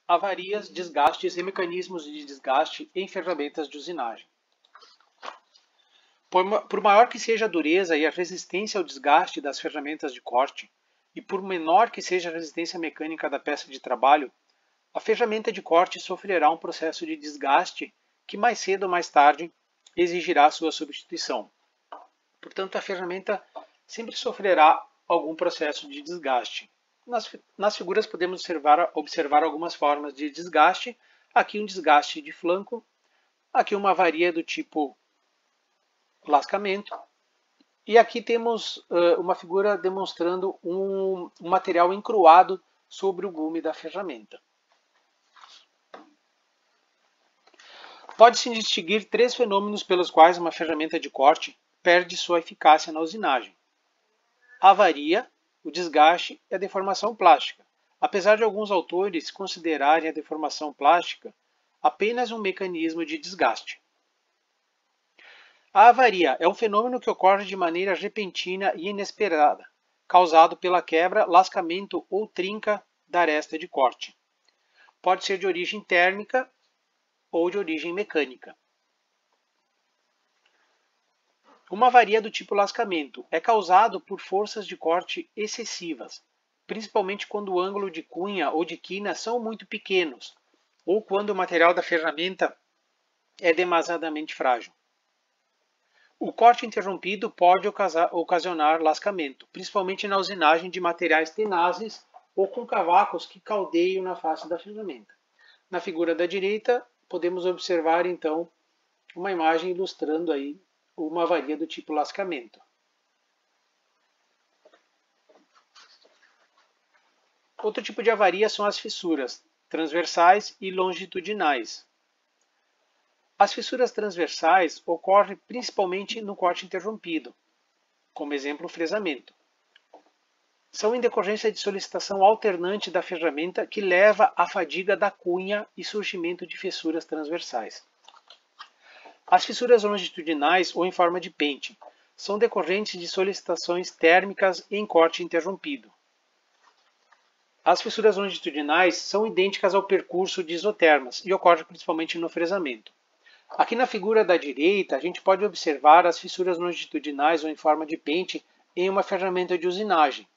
Avarias, desgastes e mecanismos de desgaste em ferramentas de usinagem. Por maior que seja a dureza e a resistência ao desgaste das ferramentas de corte, e por menor que seja a resistência mecânica da peça de trabalho, a ferramenta de corte sofrerá um processo de desgaste que mais cedo ou mais tarde exigirá sua substituição. Portanto, a ferramenta sempre sofrerá algum processo de desgaste. Nas figuras podemos observar algumas formas de desgaste. Aqui um desgaste de flanco, aqui uma avaria do tipo lascamento. E aqui temos uma figura demonstrando um material encruado sobre o gume da ferramenta. Pode-se distinguir três fenômenos pelos quais uma ferramenta de corte perde sua eficácia na usinagem: a avaria, o desgaste e a deformação plástica, apesar de alguns autores considerarem a deformação plástica apenas um mecanismo de desgaste. A avaria é um fenômeno que ocorre de maneira repentina e inesperada, causado pela quebra, lascamento ou trinca da aresta de corte. Pode ser de origem térmica ou de origem mecânica. Uma avaria do tipo lascamento é causado por forças de corte excessivas, principalmente quando o ângulo de cunha ou de quina são muito pequenos, ou quando o material da ferramenta é demasiadamente frágil. O corte interrompido pode ocasionar lascamento, principalmente na usinagem de materiais tenazes ou com cavacos que caldeiam na face da ferramenta. Na figura da direita, podemos observar então uma imagem ilustrando aí uma avaria do tipo lascamento. Outro tipo de avaria são as fissuras transversais e longitudinais. As fissuras transversais ocorrem principalmente no corte interrompido, como exemplo o fresamento. São em decorrência de solicitação alternante da ferramenta que leva à fadiga da cunha e surgimento de fissuras transversais. As fissuras longitudinais ou em forma de pente são decorrentes de solicitações térmicas em corte interrompido. As fissuras longitudinais são idênticas ao percurso de isotermas e ocorrem principalmente no fresamento. Aqui na figura da direita, a gente pode observar as fissuras longitudinais ou em forma de pente em uma ferramenta de usinagem.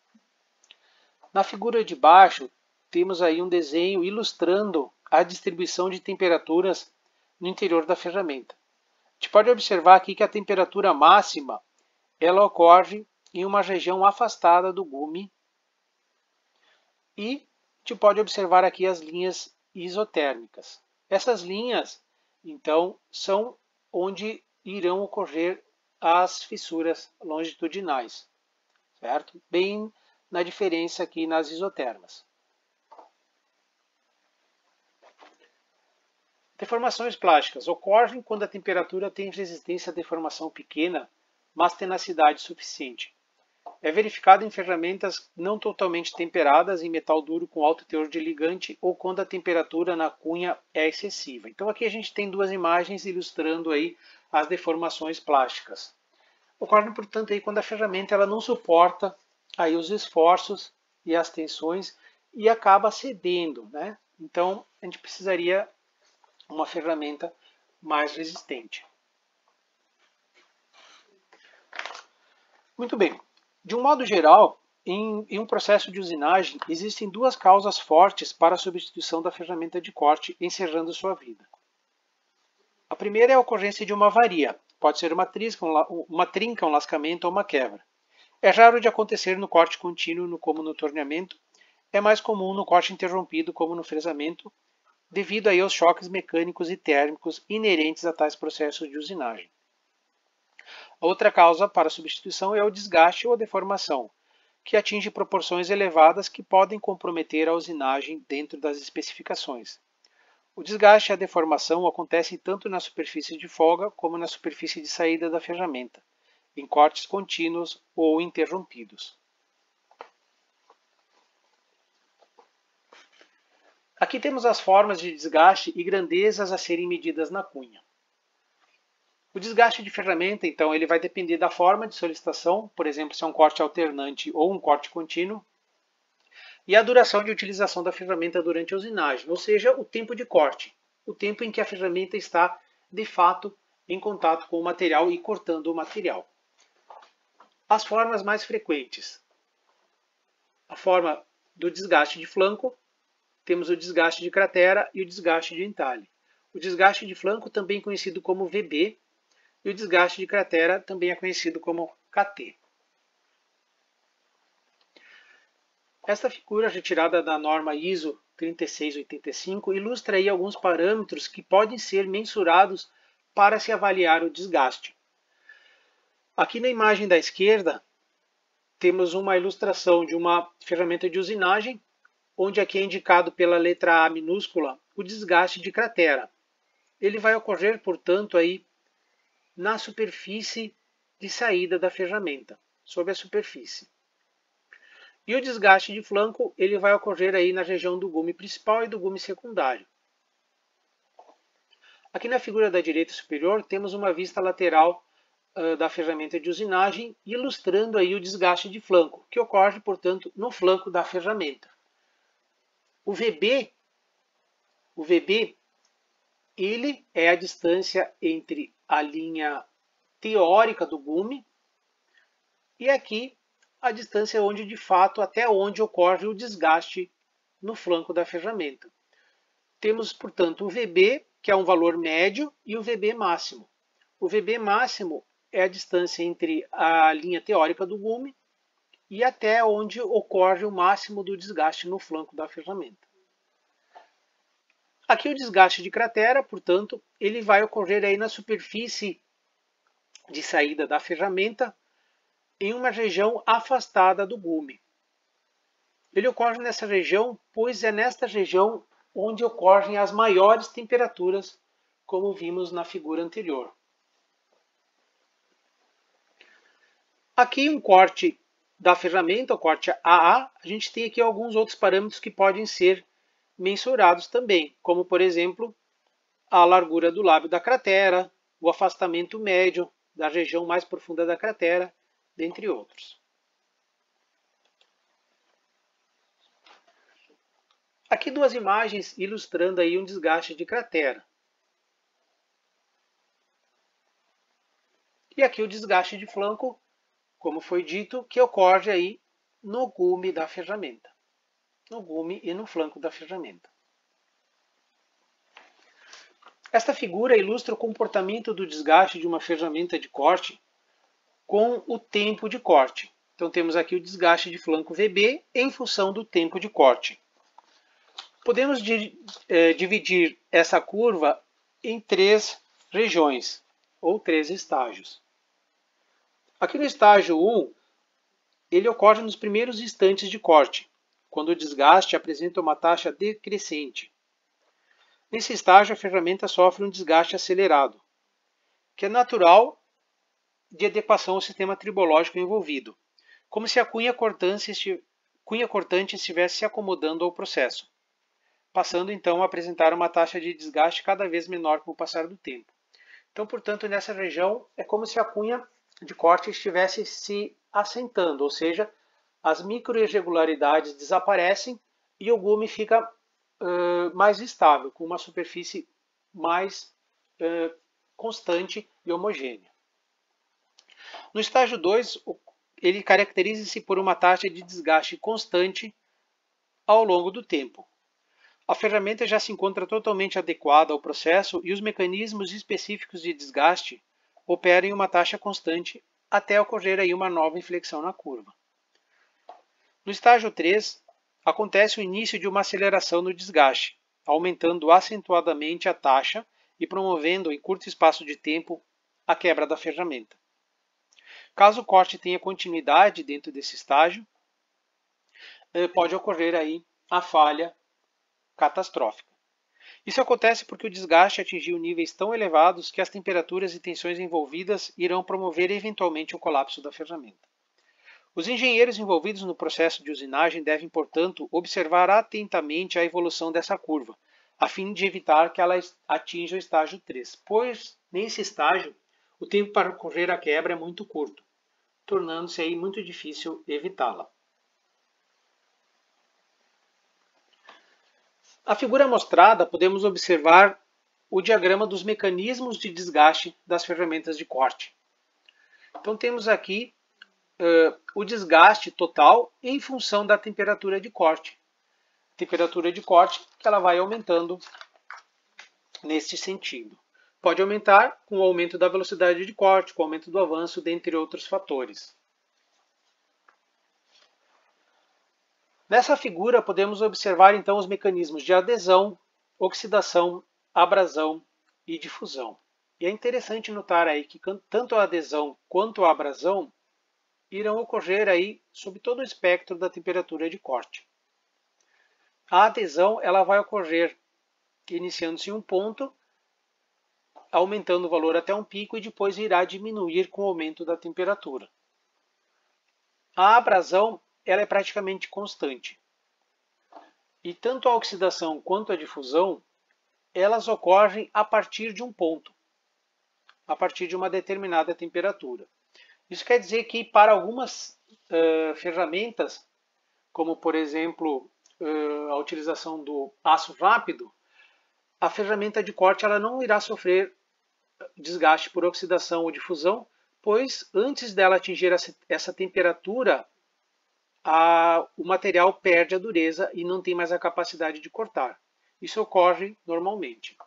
Na figura de baixo, temos aí um desenho ilustrando a distribuição de temperaturas no interior da ferramenta. A gente pode observar aqui que a temperatura máxima ela ocorre em uma região afastada do gume e a gente pode observar aqui as linhas isotérmicas. Essas linhas então, são onde irão ocorrer as fissuras longitudinais, certo? Bem na diferença aqui nas isotermas. Deformações plásticas ocorrem quando a temperatura tem resistência à deformação pequena, mas tenacidade suficiente. É verificado em ferramentas não totalmente temperadas em metal duro com alto teor de ligante ou quando a temperatura na cunha é excessiva. Então aqui a gente tem duas imagens ilustrando aí as deformações plásticas. Ocorre, portanto, aí quando a ferramenta ela não suporta aí os esforços e as tensões e acaba cedendo, né? Então a gente precisaria uma ferramenta mais resistente. Muito bem. De um modo geral, em um processo de usinagem, existem duas causas fortes para a substituição da ferramenta de corte, encerrando sua vida. A primeira é a ocorrência de uma avaria. Pode ser uma trinca, um lascamento ou uma quebra. É raro de acontecer no corte contínuo, como no torneamento. É mais comum no corte interrompido, como no fresamento, devido aí aos choques mecânicos e térmicos inerentes a tais processos de usinagem. A outra causa para a substituição é o desgaste ou a deformação, que atinge proporções elevadas que podem comprometer a usinagem dentro das especificações. O desgaste e a deformação acontecem tanto na superfície de folga como na superfície de saída da ferramenta, em cortes contínuos ou interrompidos. Aqui temos as formas de desgaste e grandezas a serem medidas na cunha. O desgaste de ferramenta, então, ele vai depender da forma de solicitação, por exemplo, se é um corte alternante ou um corte contínuo. e a duração de utilização da ferramenta durante a usinagem, ou seja, o tempo de corte, o tempo em que a ferramenta está, de fato, em contato com o material e cortando o material. As formas mais frequentes. A forma do desgaste de flanco, temos o desgaste de cratera e o desgaste de entalhe. O desgaste de flanco, também conhecido como VB, e o desgaste de cratera também é conhecido como KT. Esta figura, retirada da norma ISO 3685, ilustra aí alguns parâmetros que podem ser mensurados para se avaliar o desgaste. Aqui na imagem da esquerda, temos uma ilustração de uma ferramenta de usinagem, onde aqui é indicado pela letra A minúscula o desgaste de cratera. Ele vai ocorrer, portanto, aí na superfície de saída da ferramenta, sobre a superfície. E o desgaste de flanco, ele vai ocorrer aí na região do gume principal e do gume secundário. Aqui na figura da direita superior, temos uma vista lateral da ferramenta de usinagem, ilustrando aí o desgaste de flanco, que ocorre, portanto, no flanco da ferramenta. O VB, ele é a distância entre a linha teórica do gume e aqui a distância onde, de fato, até onde ocorre o desgaste no flanco da ferramenta. Temos, portanto, o VB, que é um valor médio, e o VB máximo. O VB máximo é a distância entre a linha teórica do gume e até onde ocorre o máximo do desgaste no flanco da ferramenta. Aqui o desgaste de cratera, portanto, ele vai ocorrer aí na superfície de saída da ferramenta, em uma região afastada do gume. Ele ocorre nessa região, pois é nesta região onde ocorrem as maiores temperaturas, como vimos na figura anterior. Aqui um corte da ferramenta, o corte AA, a gente tem aqui alguns outros parâmetros que podem ser mensurados também, como por exemplo, a largura do lábio da cratera, o afastamento médio da região mais profunda da cratera, dentre outros. Aqui duas imagens ilustrando aí um desgaste de cratera. E aqui o desgaste de flanco, como foi dito, que ocorre aí no gume da ferramenta. No gume e no flanco da ferramenta. Esta figura ilustra o comportamento do desgaste de uma ferramenta de corte com o tempo de corte. Então temos aqui o desgaste de flanco VB em função do tempo de corte. Podemos dividir essa curva em três regiões, ou três estágios. Aqui no estágio 1, ele ocorre nos primeiros instantes de corte, quando o desgaste apresenta uma taxa decrescente. Nesse estágio, a ferramenta sofre um desgaste acelerado, que é natural de adequação ao sistema tribológico envolvido, como se a cunha cortante estivesse se acomodando ao processo, passando então a apresentar uma taxa de desgaste cada vez menor com o passar do tempo. Então, portanto, nessa região é como se a cunha de corte estivesse se assentando, ou seja, as microirregularidades desaparecem e o gume fica mais estável, com uma superfície mais constante e homogênea. No estágio 2, ele caracteriza-se por uma taxa de desgaste constante ao longo do tempo. A ferramenta já se encontra totalmente adequada ao processo e os mecanismos específicos de desgaste operam em uma taxa constante até ocorrer aí uma nova inflexão na curva. No estágio 3, acontece o início de uma aceleração no desgaste, aumentando acentuadamente a taxa e promovendo em curto espaço de tempo a quebra da ferramenta. Caso o corte tenha continuidade dentro desse estágio, pode ocorrer aí a falha catastrófica. Isso acontece porque o desgaste atingiu níveis tão elevados que as temperaturas e tensões envolvidas irão promover eventualmente o colapso da ferramenta. Os engenheiros envolvidos no processo de usinagem devem, portanto, observar atentamente a evolução dessa curva, a fim de evitar que ela atinja o estágio 3, pois nesse estágio o tempo para ocorrer a quebra é muito curto, tornando-se aí muito difícil evitá-la. A figura mostrada, podemos observar o diagrama dos mecanismos de desgaste das ferramentas de corte. Então temos aqui o desgaste total em função da temperatura de corte. Temperatura de corte que ela vai aumentando neste sentido. Pode aumentar com o aumento da velocidade de corte, com o aumento do avanço, dentre outros fatores. Nessa figura podemos observar então os mecanismos de adesão, oxidação, abrasão e difusão. E é interessante notar aí que tanto a adesão quanto a abrasão irão ocorrer aí sob todo o espectro da temperatura de corte. A adesão ela vai ocorrer iniciando-se em um ponto, aumentando o valor até um pico e depois irá diminuir com o aumento da temperatura. A abrasão ela é praticamente constante. E tanto a oxidação quanto a difusão, elas ocorrem a partir de um ponto, a partir de uma determinada temperatura. Isso quer dizer que para algumas ferramentas, como por exemplo a utilização do aço rápido, a ferramenta de corte ela não irá sofrer desgaste por oxidação ou difusão, pois antes dela atingir essa temperatura, o material perde a dureza e não tem mais a capacidade de cortar. Isso ocorre normalmente.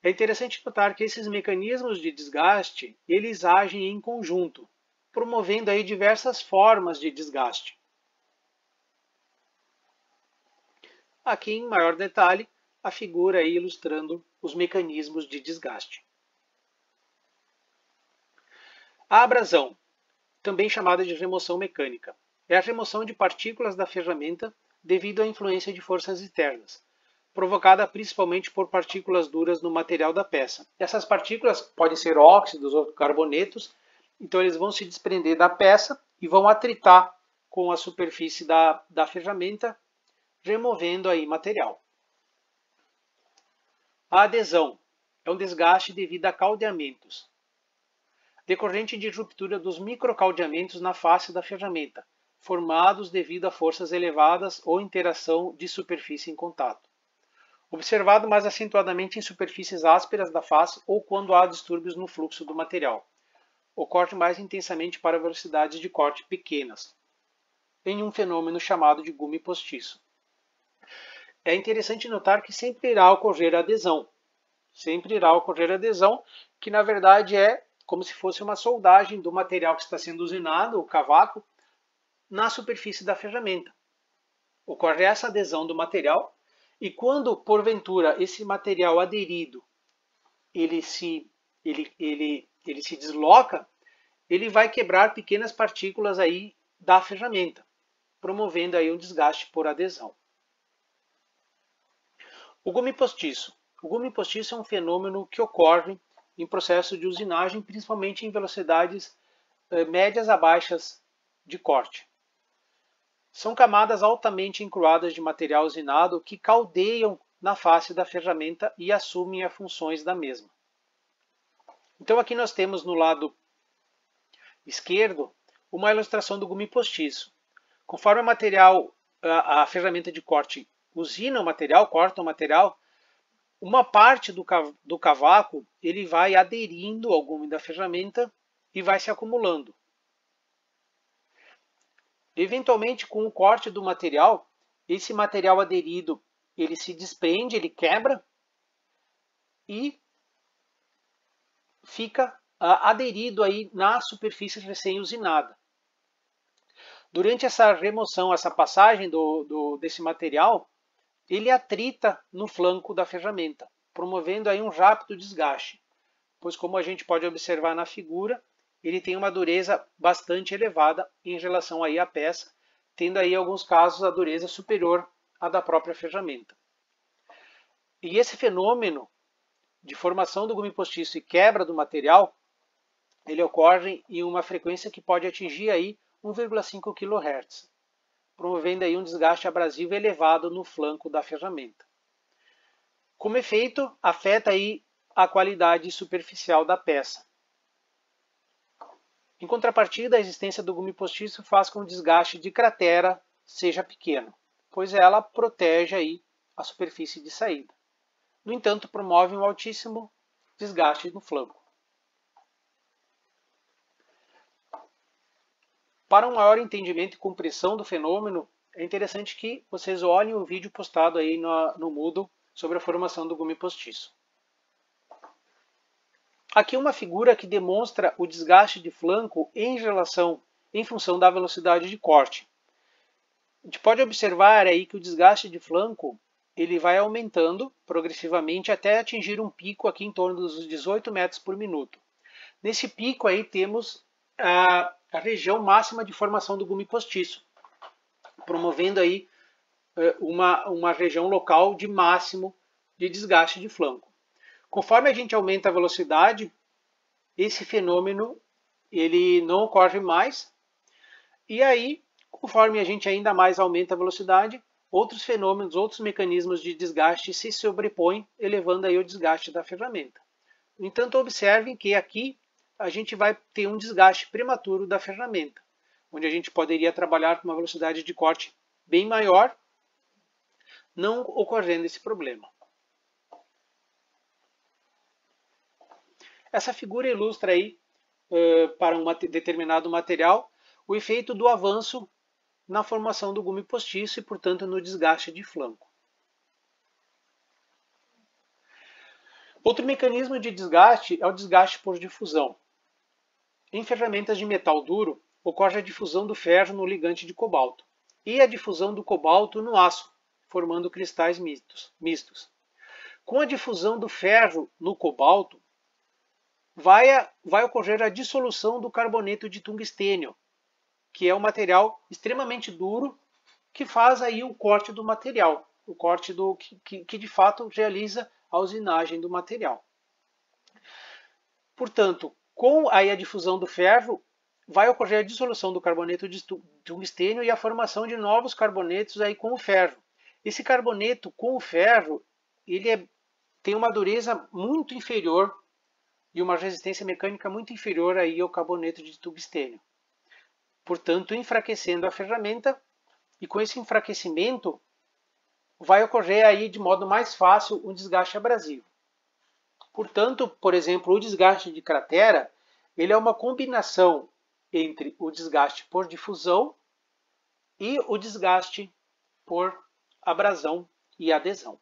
É interessante notar que esses mecanismos de desgaste, eles agem em conjunto, promovendo aí diversas formas de desgaste. Aqui em maior detalhe, a figura aí ilustrando os mecanismos de desgaste. A abrasão, também chamada de remoção mecânica, é a remoção de partículas da ferramenta devido à influência de forças externas, provocada principalmente por partículas duras no material da peça. Essas partículas podem ser óxidos ou carbonetos, então eles vão se desprender da peça e vão atritar com a superfície da ferramenta, removendo aí material. A adesão é um desgaste devido a caldeamentos, decorrente de ruptura dos microcaldeamentos na face da ferramenta, formados devido a forças elevadas ou interação de superfície em contato. Observado mais acentuadamente em superfícies ásperas da face ou quando há distúrbios no fluxo do material. Ocorre mais intensamente para velocidades de corte pequenas, em um fenômeno chamado de gume postiço. É interessante notar que sempre irá ocorrer adesão. Sempre irá ocorrer adesão, que na verdade é como se fosse uma soldagem do material que está sendo usinado, o cavaco, na superfície da ferramenta. Ocorre essa adesão do material e quando, porventura, esse material aderido ele se desloca, ele vai quebrar pequenas partículas aí da ferramenta, promovendo aí um desgaste por adesão. O gume postiço. O gume postiço é um fenômeno que ocorre em processo de usinagem, principalmente em velocidades médias a baixas de corte. São camadas altamente encruadas de material usinado que caldeiam na face da ferramenta e assumem as funções da mesma. Então aqui nós temos no lado esquerdo uma ilustração do gume postiço. Conforme o material, a ferramenta de corte usina o material, corta o material, uma parte do cavaco ele vai aderindo ao gume da ferramenta e vai se acumulando. Eventualmente, com o corte do material, esse material aderido ele se desprende, ele quebra e fica aderido aí na superfície recém-usinada. Durante essa remoção, essa passagem desse material, ele atrita no flanco da ferramenta, promovendo aí um rápido desgaste, pois como a gente pode observar na figura, ele tem uma dureza bastante elevada em relação aí à peça, tendo aí em alguns casos a dureza superior à da própria ferramenta. E esse fenômeno de formação do gume postiço e quebra do material, ele ocorre em uma frequência que pode atingir aí 1,5 kHz, promovendo aí um desgaste abrasivo elevado no flanco da ferramenta. Como efeito, afeta aí a qualidade superficial da peça. Em contrapartida, a existência do gume postiço faz com que o desgaste de cratera seja pequeno, pois ela protege aí a superfície de saída. No entanto, promove um altíssimo desgaste no flanco. Para um maior entendimento e compreensão do fenômeno, é interessante que vocês olhem o vídeo postado aí no Moodle sobre a formação do gume postiço. Aqui uma figura que demonstra o desgaste de flanco em função da velocidade de corte. A gente pode observar aí que o desgaste de flanco ele vai aumentando progressivamente até atingir um pico aqui em torno dos 18 metros por minuto. Nesse pico aí temos a região máxima de formação do gume postiço, promovendo aí uma região local de máximo de desgaste de flanco. Conforme a gente aumenta a velocidade, esse fenômeno ele não ocorre mais. E aí, conforme a gente ainda mais aumenta a velocidade, outros fenômenos, outros mecanismos de desgaste se sobrepõem, elevando aí o desgaste da ferramenta. No entanto, observem que aqui a gente vai ter um desgaste prematuro da ferramenta, onde a gente poderia trabalhar com uma velocidade de corte bem maior, não ocorrendo esse problema. Essa figura ilustra aí, para um determinado material, o efeito do avanço na formação do gume postiço e, portanto, no desgaste de flanco. Outro mecanismo de desgaste é o desgaste por difusão. Em ferramentas de metal duro, ocorre a difusão do ferro no ligante de cobalto e a difusão do cobalto no aço, formando cristais mistos. Com a difusão do ferro no cobalto, vai ocorrer a dissolução do carboneto de tungstênio, que é um material extremamente duro que faz aí o corte do material, o corte que de fato realiza a usinagem do material. Portanto, com aí a difusão do ferro, vai ocorrer a dissolução do carboneto de tungstênio e a formação de novos carbonetos aí com o ferro. Esse carboneto com o ferro, ele tem uma dureza muito inferior e uma resistência mecânica muito inferior aí ao carboneto de tungstênio. Portanto, enfraquecendo a ferramenta, e com esse enfraquecimento vai ocorrer aí de modo mais fácil um desgaste abrasivo. Portanto, por exemplo, o desgaste de cratera, ele é uma combinação entre o desgaste por difusão e o desgaste por abrasão e adesão.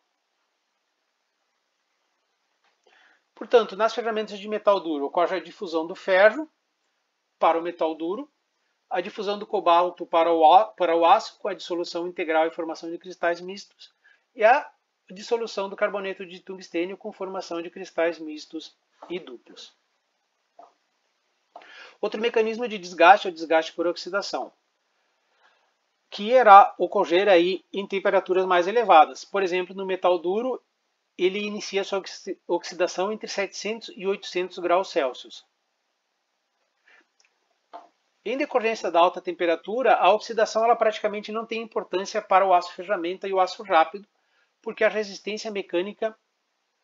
Portanto, nas ferramentas de metal duro ocorre a difusão do ferro para o metal duro, a difusão do cobalto para o aço com a dissolução integral e formação de cristais mistos, e a dissolução do carboneto de tungstênio com formação de cristais mistos e duplos. Outro mecanismo de desgaste é o desgaste por oxidação, que irá ocorrer aí em temperaturas mais elevadas. Por exemplo, no metal duro, ele inicia sua oxidação entre 700 e 800 graus Celsius. Em decorrência da alta temperatura, a oxidação ela praticamente não tem importância para o aço ferramenta e o aço rápido, porque a resistência mecânica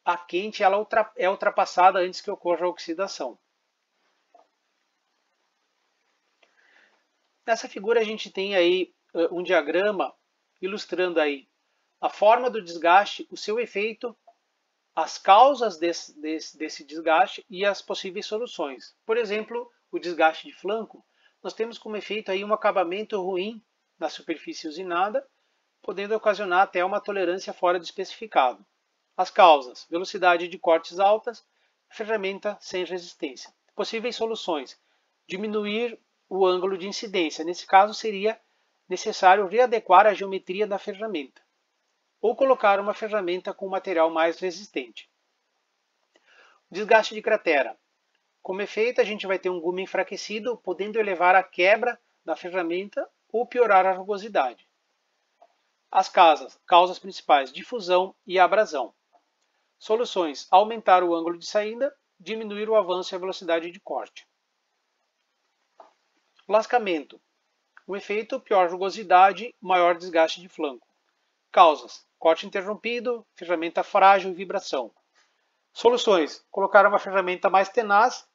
a quente ela é ultrapassada antes que ocorra a oxidação. Nessa figura a gente tem aí um diagrama ilustrando aí a forma do desgaste, o seu efeito, as causas desse desgaste e as possíveis soluções. Por exemplo, o desgaste de flanco, nós temos como efeito aí um acabamento ruim na superfície usinada, podendo ocasionar até uma tolerância fora do especificado. As causas: velocidade de cortes altas, ferramenta sem resistência. Possíveis soluções: diminuir o ângulo de incidência. Nesse caso, seria necessário readequar a geometria da ferramenta ou colocar uma ferramenta com material mais resistente. Desgaste de cratera. Como efeito, a gente vai ter um gume enfraquecido, podendo elevar a quebra da ferramenta ou piorar a rugosidade. As causas principais: difusão e abrasão. Soluções: aumentar o ângulo de saída, diminuir o avanço e a velocidade de corte. Lascamento. Um efeito: pior rugosidade, maior desgaste de flanco. Causas: corte interrompido, ferramenta frágil e vibração. Soluções: colocar uma ferramenta mais tenaz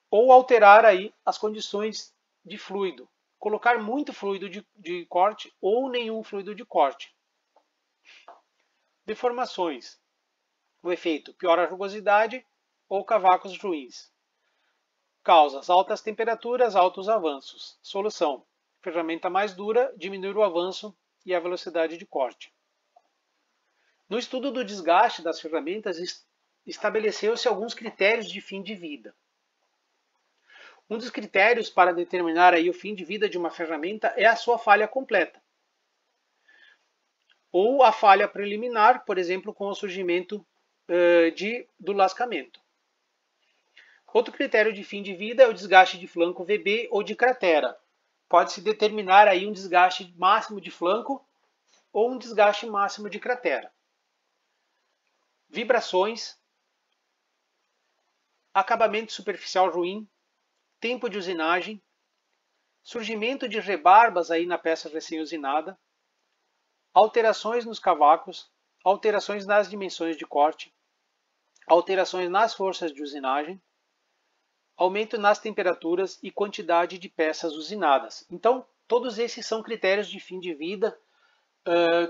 ou alterar aí as condições de fluido. Colocar muito fluido de corte ou nenhum fluido de corte. Deformações. O efeito piora a rugosidade ou cavacos ruins. Causas: altas temperaturas, altos avanços. Solução: ferramenta mais dura, diminuir o avanço e a velocidade de corte. No estudo do desgaste das ferramentas, estabeleceu-se alguns critérios de fim de vida. Um dos critérios para determinar aí o fim de vida de uma ferramenta é a sua falha completa. Ou a falha preliminar, por exemplo, com o surgimento do lascamento. Outro critério de fim de vida é o desgaste de flanco VB ou de cratera. Pode-se determinar aí um desgaste máximo de flanco ou um desgaste máximo de cratera. Vibrações, acabamento superficial ruim, tempo de usinagem, surgimento de rebarbas aí na peça recém-usinada, alterações nos cavacos, alterações nas dimensões de corte, alterações nas forças de usinagem, aumento nas temperaturas e quantidade de peças usinadas. Então, todos esses são critérios de fim de vida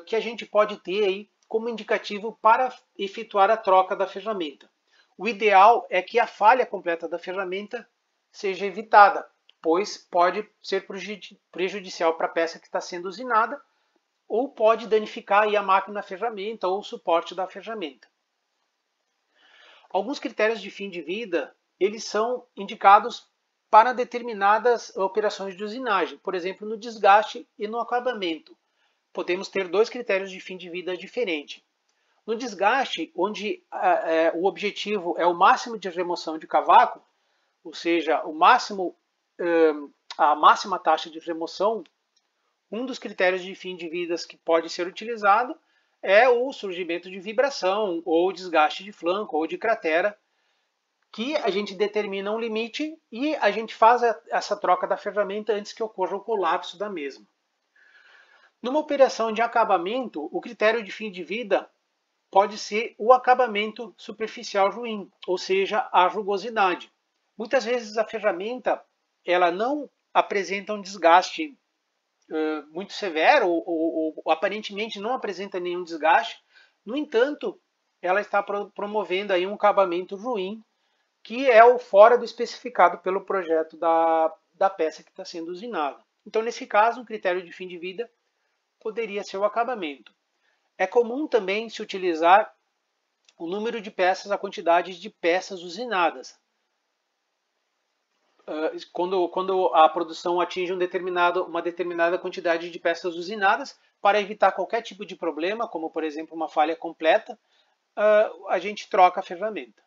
que a gente pode ter aí como indicativo para efetuar a troca da ferramenta. O ideal é que a falha completa da ferramenta seja evitada, pois pode ser prejudicial para a peça que está sendo usinada ou pode danificar aí a máquina da ferramenta ou o suporte da ferramenta. Alguns critérios de fim de vida eles são indicados para determinadas operações de usinagem, por exemplo, no desgaste e no acabamento. Podemos ter dois critérios de fim de vida diferentes. No desgaste, onde o objetivo é o máximo de remoção de cavaco, ou seja, a máxima taxa de remoção, um dos critérios de fim de vida que pode ser utilizado é o surgimento de vibração, ou desgaste de flanco, ou de cratera, que a gente determina um limite e a gente faz essa troca da ferramenta antes que ocorra o colapso da mesma. Numa operação de acabamento, o critério de fim de vida pode ser o acabamento superficial ruim, ou seja, a rugosidade. Muitas vezes a ferramenta ela não apresenta um desgaste muito severo ou aparentemente não apresenta nenhum desgaste. No entanto, ela está promovendo aí um acabamento ruim, que é o fora do especificado pelo projeto da peça que está sendo usinada. Então, nesse caso, um critério de fim de vida poderia ser o acabamento. É comum também se utilizar o número de peças, a quantidade de peças usinadas. Quando a produção atinge uma determinada quantidade de peças usinadas, para evitar qualquer tipo de problema, como por exemplo uma falha completa, a gente troca a ferramenta.